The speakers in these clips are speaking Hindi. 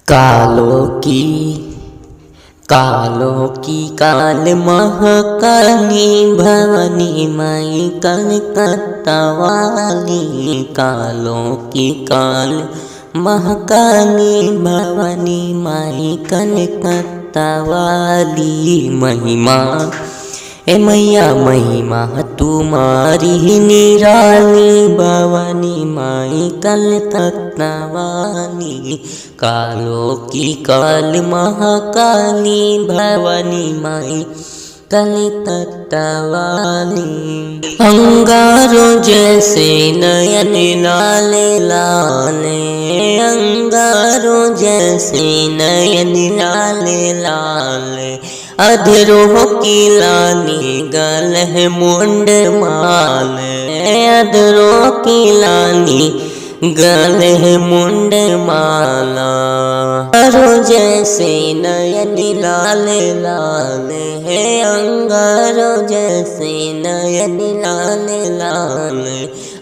कालों की काल महाकाली भवानी माई कलकत्ता वाली। कालों की काल महाकाली भवानी माई कलकत्ता वाली। महिमा ए मैया महिमा तुम्हारी निराली भवानी माई कलकत्ता वाली। कालों की काल महाकाली भवानी माई कलकत्ता वाली। अंगारों जैसे नयन लाले लाले, अंगारों जैसे नयन लाले लाले। अधरों की लाली गल है मुंड माल, अधरों की लाली गल है मुंड माला। अंगारों जैसे नयन लाल लाल है, अंगारों जैसे नयन लाल लाल।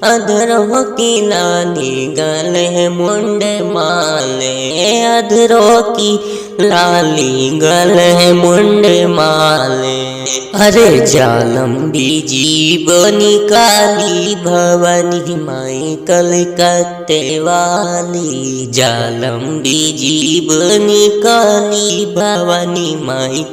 अधरों की लाली गल है मुंड माले, अधरों की लाली गल है मुंड माले। अरे जालम बीजी बनी काली भवानी माई कलकत्ते वाली। जालम बीजी बनी काली भवानी माई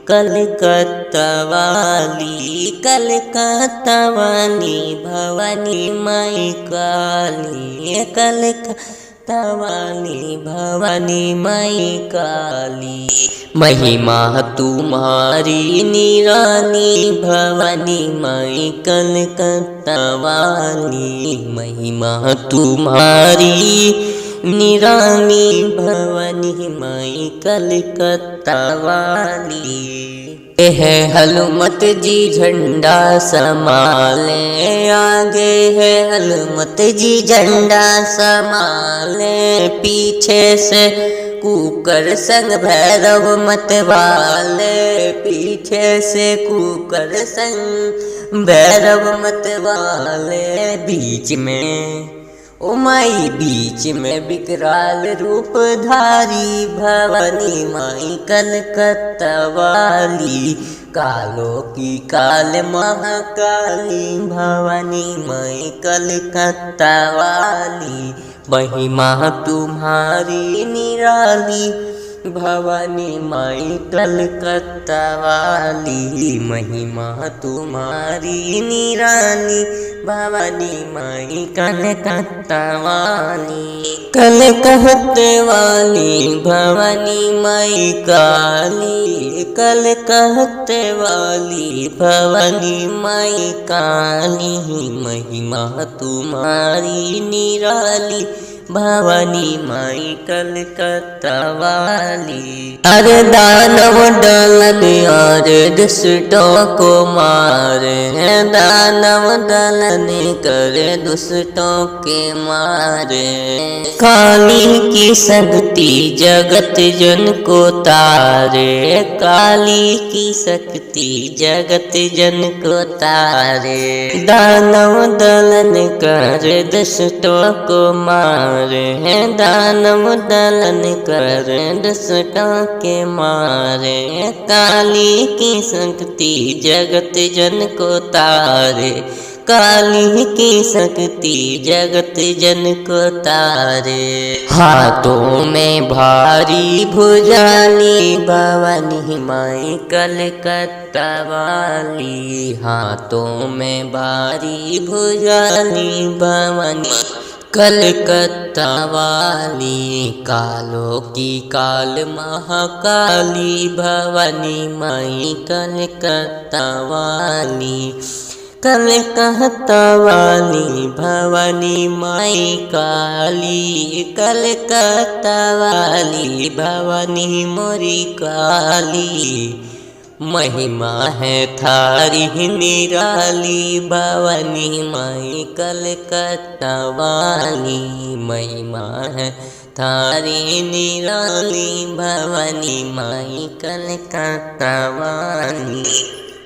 कलकत्ता वाली। कलकत्ता वाली भवानी माई काली, कलकत्ता वाली भवानी माई काली। महिमा तुम्हारी निराली भवानी माई कलकत्ता वाली। महिमा तुम्हारी निराली भवानी माई कलकत्ता वाली। है हनुमत जी झंडा संभाले, आगे है हनुमत जी झंडा संभाले। पीछे से कुकर संग भैरव मत वाले, पीछे से कुकर संग भैरव मत वाले। बीच में ओ माई बीच में विकराल रूप धारी भवानी माई कलकत्ता वाली। कालों की काल महाकाली भवानी माई कलकत्ता वाली। महिमा तुम्हारी निराली भवानी माई कलकत्ता वाली। महिमा तुम्हारी निराली भवानी माई कलकत्ता वाली। कलकत्ते वाली भवानी माई काली, कलकत्ते वाली भवानी माई काली। महिमा तुम्हारी निराली भवानी माई कलकत्ता वाली। अरे दानव दलन और दुष्टों को मारे, दानव दलन करे दुष्टों के मारे। काली की शक्ति जगत जन को तारे, काली की शक्ति जगत जन को तारे। दानव दलन करे दुष्टों को मारे, दानव दलन कर दुष्टों के मारे। काली की शक्ति जगत जन को तारे, काली की शक्ति जगत जन को तारे। हाथों में भारी भुजाली भवानी माई कलकत्ता वाली। हाथों में भारी भुजाली भवानी कलकत्ता वाली। कालों की काल महाकाली भवानी माई कलकत्ता वाली। कलकत्ता वाली भवानी माई काली, कलकत्ता वाली भवानी मोरी काली। महिमा है थारी निराली भवानी माई कलकत्ता वाली। महिमा है थारी निराली भवानी माई कलकत्ता वाली।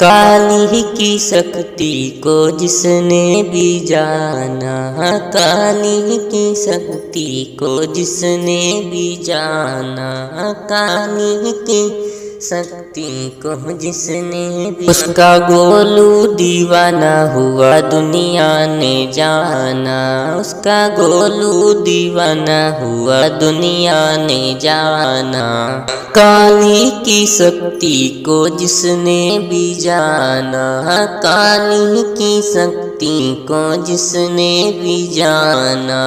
काली की शक्ति को जिसने भी जाना, काली की शक्ति को जिसने भी जाना, काली की शक्ति को जिसने भी, उसका गोलू दीवाना हुआ दुनिया ने जाना, उसका गोलू दीवाना हुआ दुनिया ने जाना। काली की शक्ति को जिसने भी जाना, काली की शक्ति को जिसने भी जाना,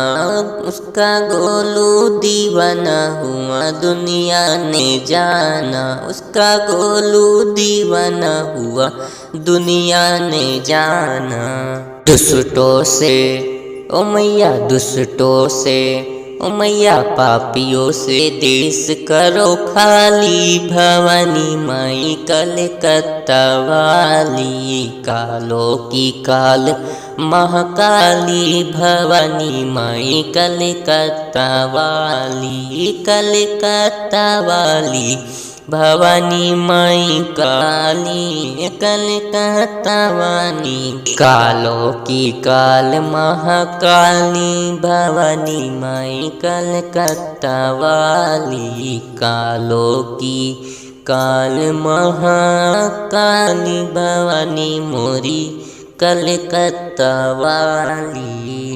उसका गोलू दीवाना हुआ दुनिया ने जाना, उसका गोलू दीवाना हुआ दुनिया ने जाना। दुष्टों से ओ मैया, दुष्टों से ओ मैया, पापियों से देश करो खाली, भवानी माई कलकत्ता वाली, कालों की काल महाकाली, भवानी माई कलकत्ता वाली, कलकत्ता वाली, भवानी माई काली कलकत्ता वाली, कालों की काल महाकाली, भवानी माई कलकत्ता वाली, कालों की काल महाकाली, भवानी मोरी कलकत्ता वाली।